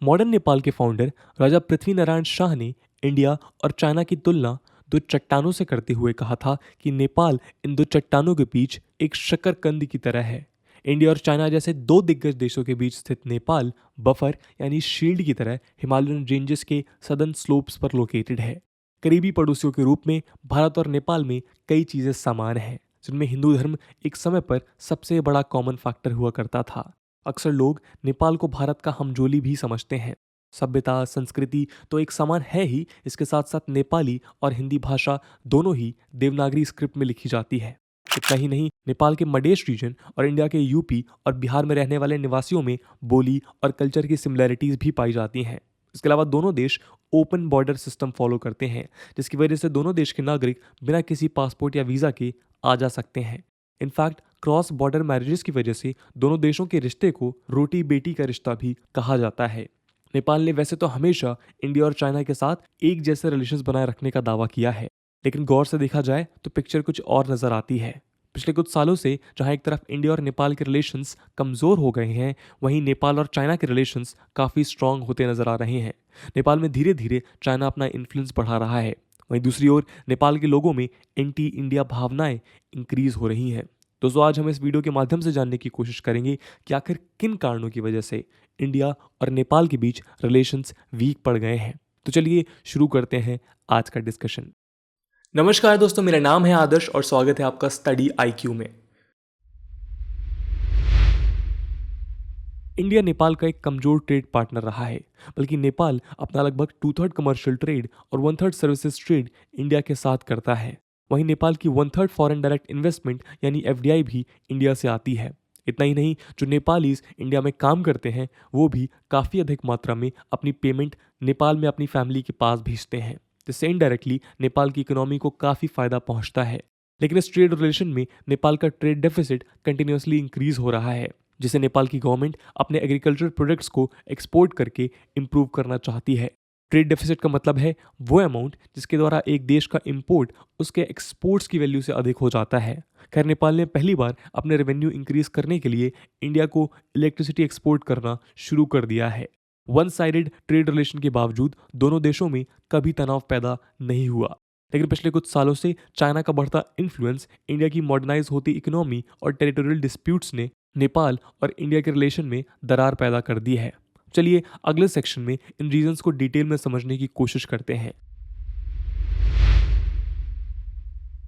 Modern Nepal के founder राजा पृथ्वीनारायण शाह ने India और चाइना की तुलना दो चट्टानों से करते हुए कहा था कि नेपाल इन दो चट्टानों के बीच एक शकरकंद की तरह है। इंडिया और चाइना जैसे दो दिग्गज देशों के बीच स्थित नेपाल बफर यानी शील्ड की तरह हिमालयन रेंजेस के सदर्न स्लोप्स पर लोकेटेड है। करीबी पड़ोसियों के रूप में भारत और नेपाल में कई चीजें समान हैं, जिनमें हिंदू धर्म एक समय पर सबसे बड़ा कॉमन फैक्टर हुआ करता था। अक्सर लोग नेपाल को भारत का हमजोली भी समझते हैं। सभ्यता संस्कृति तो एक समान है ही, इसके साथ साथ नेपाली और हिंदी भाषा दोनों ही देवनागरी स्क्रिप्ट में लिखी जाती है। इतना ही नहीं, नेपाल के मधेश रीजन और इंडिया के यूपी और बिहार में रहने वाले निवासियों में बोली और कल्चर की सिमिलैरिटीज भी पाई जाती हैं। इसके अलावा दोनों देश ओपन बॉर्डर सिस्टम फॉलो करते हैं, जिसकी वजह से दोनों देश के नागरिक बिना किसी पासपोर्ट या वीज़ा के आ जा सकते हैं। इनफैक्ट क्रॉस बॉर्डर मैरिजेस की वजह से दोनों देशों के रिश्ते को रोटी बेटी का रिश्ता भी कहा जाता है। नेपाल ने वैसे तो हमेशा इंडिया और चाइना के साथ एक जैसे रिलेशंस बनाए रखने का दावा किया है, लेकिन गौर से देखा जाए तो पिक्चर कुछ और नजर आती है। पिछले कुछ सालों से जहां एक तरफ इंडिया और नेपाल के रिलेशंस कमजोर हो गए हैं, वहीं नेपाल और चाइना के रिलेशंस काफी स्ट्रांग होते नजर आ रहे हैं। नेपाल में धीरे धीरे चाइना अपना इन्फ्लुएंस बढ़ा रहा है, वहीं दूसरी ओर नेपाल के लोगों में एंटी इंडिया भावनाएं इंक्रीज हो रही हैं। दोस्तों, आज हम इस वीडियो के माध्यम से जानने की कोशिश करेंगे कि आखिर किन कारणों की वजह से इंडिया और नेपाल के बीच रिलेशंस वीक पड़ गए हैं। तो चलिए शुरू करते हैं आज का डिस्कशन। नमस्कार दोस्तों, मेरा नाम है आदर्श और स्वागत है आपका स्टडी आईक्यू में। इंडिया नेपाल का एक कमजोर ट्रेड पार्टनर रहा है, बल्कि नेपाल अपना लगभग 2/3 कमर्शियल ट्रेड और 1/3 सर्विसेज ट्रेड इंडिया के साथ करता है। वहीं नेपाल की 1/3 फॉरेन डायरेक्ट इन्वेस्टमेंट यानी एफडीआई भी इंडिया से आती है। इतना ही नहीं, जो नेपालीज इंडिया में काम करते हैं वो भी काफ़ी अधिक मात्रा में अपनी पेमेंट नेपाल में अपनी फैमिली के पास भेजते हैं, जिससे इनडायरेक्टली नेपाल की इकोनॉमी को काफ़ी फायदा पहुंचता है। लेकिन इस ट्रेड रिलेशन में नेपाल का ट्रेड डेफिसिट कंटिन्यूसली इंक्रीज हो रहा है, जिसे नेपाल की गवर्नमेंट अपने एग्रीकल्चर प्रोडक्ट्स को एक्सपोर्ट करके इम्प्रूव करना चाहती है। ट्रेड डेफिसिट का मतलब है वो अमाउंट जिसके द्वारा एक देश का इंपोर्ट उसके एक्सपोर्ट्स की वैल्यू से अधिक हो जाता है। खैर, नेपाल ने पहली बार अपने रेवेन्यू इंक्रीज करने के लिए इंडिया को इलेक्ट्रिसिटी एक्सपोर्ट करना शुरू कर दिया है। वन साइडेड ट्रेड रिलेशन के बावजूद दोनों देशों में कभी तनाव पैदा नहीं हुआ, लेकिन पिछले कुछ सालों से चाइना का बढ़ता इन्फ्लुएंस, इंडिया की मॉडर्नाइज होती इकोनॉमी और टेरिटोरियल डिस्प्यूट्स ने नेपाल और इंडिया के रिलेशन में दरार पैदा कर दी है। चलिए अगले सेक्शन में इन रीजंस को डिटेल में समझने की कोशिश करते हैं।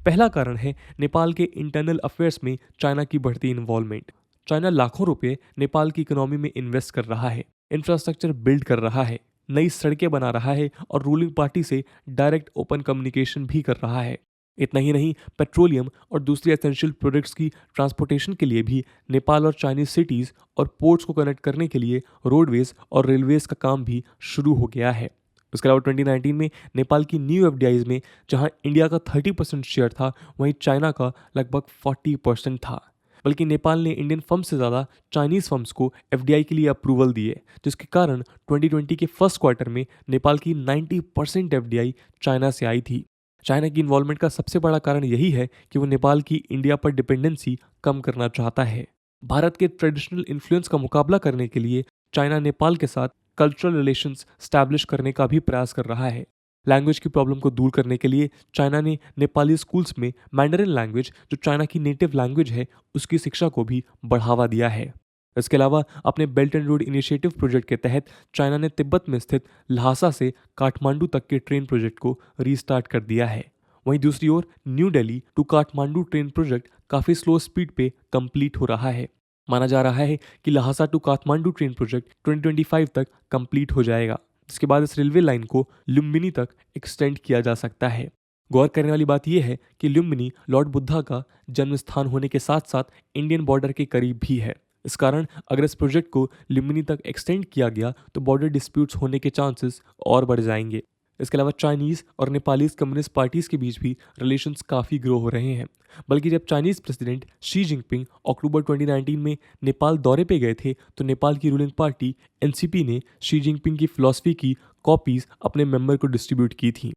पहला कारण है नेपाल के इंटरनल अफेयर्स में चाइना की बढ़ती इन्वॉल्वमेंट। चाइना लाखों रुपए नेपाल की इकोनॉमी में इन्वेस्ट कर रहा है, इंफ्रास्ट्रक्चर बिल्ड कर रहा है, नई सड़कें बना रहा है और रूलिंग पार्टी से डायरेक्ट ओपन कम्युनिकेशन भी कर रहा है। इतना ही नहीं, पेट्रोलियम और दूसरी एसेंशियल प्रोडक्ट्स की ट्रांसपोर्टेशन के लिए भी नेपाल और चाइनीज सिटीज़ और पोर्ट्स को कनेक्ट करने के लिए रोडवेज और रेलवेज का काम भी शुरू हो गया है। इसके अलावा 2019 में नेपाल की न्यू एफडीआईज में जहां इंडिया का 30% शेयर था, वहीं चाइना का लगभग 40% था। बल्कि नेपाल ने इंडियन फर्म्स से ज़्यादा चाइनीज़ फर्म्स को एफडीआई के लिए अप्रूवल दिए, जिसके कारण 2020 के फर्स्ट क्वार्टर में नेपाल की 90% एफडीआई चाइना से आई थी। चाइना की इन्वॉल्वमेंट का सबसे बड़ा कारण यही है कि वो नेपाल की इंडिया पर डिपेंडेंसी कम करना चाहता है। भारत के ट्रेडिशनल इन्फ्लुएंस का मुकाबला करने के लिए चाइना नेपाल के साथ कल्चरल रिलेशंस स्टैब्लिश करने का भी प्रयास कर रहा है। लैंग्वेज की प्रॉब्लम को दूर करने के लिए चाइना ने नेपाली स्कूल्स में मैंडरिन लैंग्वेज, जो चाइना की नेटिव लैंग्वेज है, उसकी शिक्षा को भी बढ़ावा दिया है। इसके अलावा अपने belt and road initiative project के तहत चाइना ने तिब्बत में स्थित ल्हासा से काठमांडू तक के ट्रेन प्रोजेक्ट को रीस्टार्ट कर दिया है। वहीं दूसरी ओर new Delhi to Kathmandu train project काफ़ी स्लो स्पीड पे कंप्लीट हो रहा है। माना जा रहा है कि Lhasa to Kathmandu train project 2025 तक कंप्लीट हो जाएगा, जिसके बाद इस रेलवे लाइन को लुम्बिनी तक एक्सटेंड किया जा सकता है। गौर करने वाली बात यह है कि लुम्बिनी लॉर्ड बुद्धा का जन्म स्थान होने के साथ साथ इंडियन बॉर्डर के करीब भी है। इस कारण अगर इस प्रोजेक्ट को लुम्बिनी तक एक्सटेंड किया गया तो बॉर्डर डिस्प्यूट्स होने के चांसेस और बढ़ जाएंगे। इसके अलावा चाइनीज़ और नेपालीज कम्युनिस्ट पार्टीज के बीच भी रिलेशंस काफ़ी ग्रो हो रहे हैं। बल्कि जब चाइनीज़ प्रेसिडेंट शी जिनपिंग अक्टूबर 2019 में नेपाल दौरे पे गए थे, तो नेपाल की रूलिंग पार्टी एनसीपी ने शी जिनपिंग की फिलॉसफी की कॉपीज अपने मेंबर को डिस्ट्रीब्यूट की थी।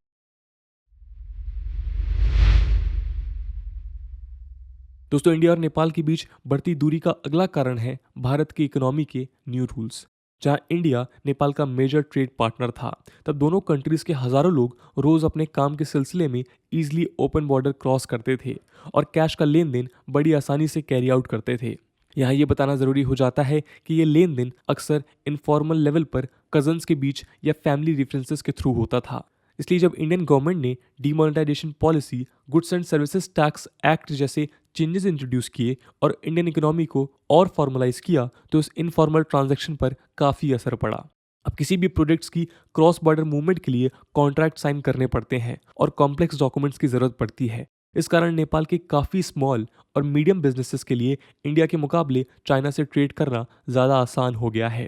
दोस्तों, इंडिया और नेपाल के बीच बढ़ती दूरी का अगला कारण है भारत की इकोनॉमी के न्यू रूल्स। जहां इंडिया नेपाल का मेजर ट्रेड पार्टनर था। तब दोनों कंट्रीज के हजारों लोग रोज अपने काम के सिलसिले में इजीली ओपन बॉर्डर क्रॉस करते थे और कैश का लेन देन बड़ी आसानी से कैरी आउट करते थे। यहाँ ये बताना ज़रूरी हो जाता है कि ये लेन देन अक्सर इनफॉर्मल लेवल पर कजन्स के बीच या फैमिली रेफरेंसेस के थ्रू होता था। इसलिए जब इंडियन गवर्नमेंट ने demonetisation policy, goods and services tax act जैसे चेंजेस इंट्रोड्यूस किए और इंडियन इकोनॉमी को और फॉर्मलाइज किया, तो इस इनफॉर्मल ट्रांजैक्शन पर काफ़ी असर पड़ा। अब किसी भी प्रोजेक्ट्स की क्रॉस बॉर्डर मूवमेंट के लिए कॉन्ट्रैक्ट साइन करने पड़ते हैं और कॉम्प्लेक्स डॉक्यूमेंट्स की ज़रूरत पड़ती है। इस कारण नेपाल के काफ़ी स्मॉल और मीडियम बिजनेसेस के लिए इंडिया के मुकाबले चाइना से ट्रेड करना ज़्यादा आसान हो गया है।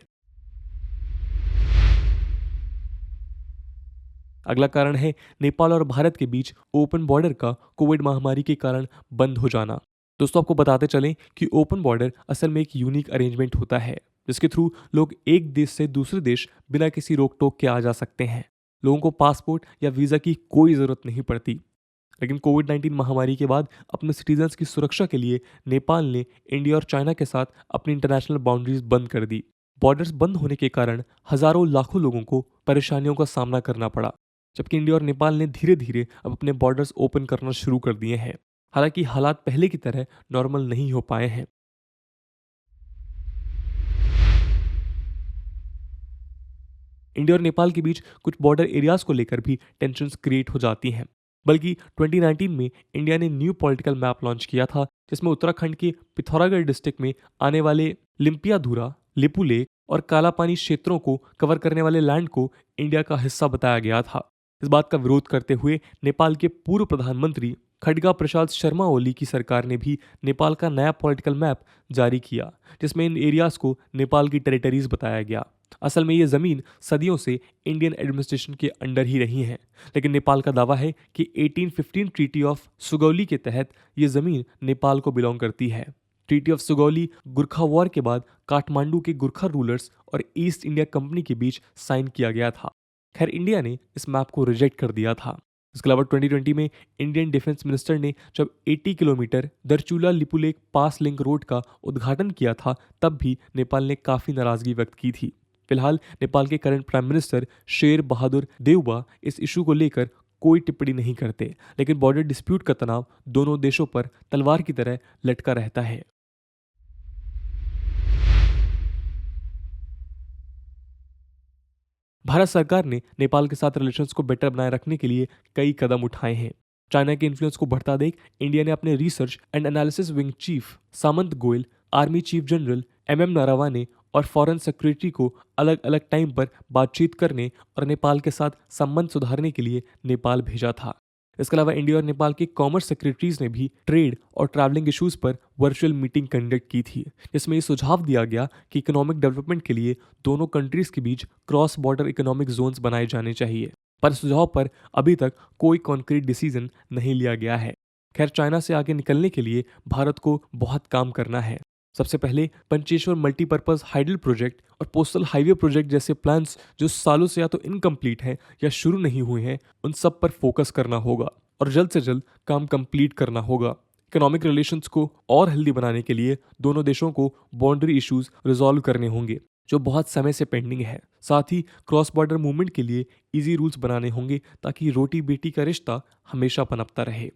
अगला कारण है नेपाल और भारत के बीच ओपन बॉर्डर का कोविड महामारी के कारण बंद हो जाना। दोस्तों, आपको बताते चलें कि ओपन बॉर्डर असल में एक यूनिक अरेंजमेंट होता है जिसके थ्रू लोग एक देश से दूसरे देश बिना किसी रोक टोक के आ जा सकते हैं। लोगों को पासपोर्ट या वीज़ा की कोई ज़रूरत नहीं पड़ती। लेकिन कोविड-19 महामारी के बाद अपने सिटीजन्स की सुरक्षा के लिए नेपाल ने इंडिया और चाइना के साथ अपनी इंटरनेशनल बाउंड्रीज बंद कर दी। बॉर्डर्स बंद होने के कारण हजारों लाखों लोगों को परेशानियों का सामना करना पड़ा, जबकि इंडिया और नेपाल ने धीरे धीरे अब अपने बॉर्डर्स ओपन करना शुरू कर दिए हैं। हालांकि हालात पहले की तरह नॉर्मल नहीं हो पाए हैं। इंडिया और नेपाल के बीच कुछ बॉर्डर एरियाज को लेकर भी टेंशन्स क्रिएट हो जाती हैं। बल्कि 2019 में इंडिया ने न्यू पॉलिटिकल मैप लॉन्च किया था, जिसमें उत्तराखंड के पिथौरागढ़ डिस्ट्रिक्ट में आने वाले लिम्पियाधुरा, लिपुलेख और कालापानी क्षेत्रों को कवर करने वाले लैंड को इंडिया का हिस्सा बताया गया था। इस बात का विरोध करते हुए नेपाल के पूर्व प्रधानमंत्री खड्गा प्रसाद शर्मा ओली की सरकार ने भी नेपाल का नया पॉलिटिकल मैप जारी किया, जिसमें इन एरियाज को नेपाल की टेरिटरीज बताया गया। असल में ये ज़मीन सदियों से इंडियन एडमिनिस्ट्रेशन के अंडर ही रही हैं, लेकिन नेपाल का दावा है कि 1815 ट्रीटी ऑफ सुगौली के तहत ये ज़मीन नेपाल को बिलोंग करती है। Treaty of Sugauli Gurkha war के बाद काठमांडू के गुरखा रूलर्स और ईस्ट इंडिया कंपनी के बीच साइन किया गया था। खैर, इंडिया ने इस मैप को रिजेक्ट कर दिया था। इसके अलावा 2020 में इंडियन डिफेंस मिनिस्टर ने जब 80 किलोमीटर दरचूला लिपुलेक पास लिंक रोड का उद्घाटन किया था, तब भी नेपाल ने काफ़ी नाराज़गी व्यक्त की थी। फिलहाल नेपाल के current prime minister Sher Bahadur Deuba इस इशू को लेकर कोई टिप्पणी नहीं करते, लेकिन बॉर्डर डिस्प्यूट का तनाव दोनों देशों पर तलवार की तरह लटका रहता है। भारत सरकार ने नेपाल के साथ रिलेशंस को बेटर बनाए रखने के लिए कई कदम उठाए हैं। चाइना के इन्फ्लुएंस को बढ़ता देख इंडिया ने अपने research and analysis wing chief Samant Goyal, army chief general MM Naravane और फॉरेन सेक्रेटरी को अलग अलग टाइम पर बातचीत करने और नेपाल के साथ संबंध सुधारने के लिए नेपाल भेजा था। इसके अलावा इंडिया और नेपाल के कॉमर्स सेक्रेटरीज ने भी ट्रेड और ट्रैवलिंग इश्यूज पर वर्चुअल मीटिंग कंडक्ट की थी, जिसमें ये सुझाव दिया गया कि इकोनॉमिक डेवलपमेंट के लिए दोनों कंट्रीज के बीच क्रॉस बॉर्डर इकोनॉमिक जोन्स बनाए जाने चाहिए। पर इस सुझाव पर अभी तक कोई कॉन्क्रीट डिसीजन नहीं लिया गया है। खैर, चाइना से आगे निकलने के लिए भारत को बहुत काम करना है। सबसे पहले पंचेश्वर मल्टीपर्पज हाइडल प्रोजेक्ट और पोस्टल हाईवे प्रोजेक्ट जैसे प्लान्स जो सालों से या तो इनकम्प्लीट हैं या शुरू नहीं हुए हैं, उन सब पर फोकस करना होगा और जल्द से जल्द काम कंप्लीट करना होगा। इकोनॉमिक रिलेशंस को और हेल्दी बनाने के लिए दोनों देशों को बाउंड्री इश्यूज रिजॉल्व करने होंगे, जो बहुत समय से पेंडिंग है। साथ ही क्रॉस बॉर्डर मूवमेंट के लिए इजी रूल्स बनाने होंगे ताकि रोटी बेटी का रिश्ता हमेशा पनपता रहे।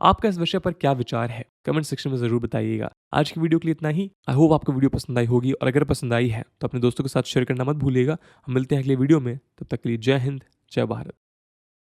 आपका इस विषय पर क्या विचार है, कमेंट सेक्शन में जरूर बताइएगा। आज की वीडियो के लिए इतना ही। आई होप आपको वीडियो पसंद आई होगी, और अगर पसंद आई है तो अपने दोस्तों के साथ शेयर करना मत भूलिएगा। हम मिलते हैं अगले वीडियो में, तब तक के लिए जय हिंद, जय भारत।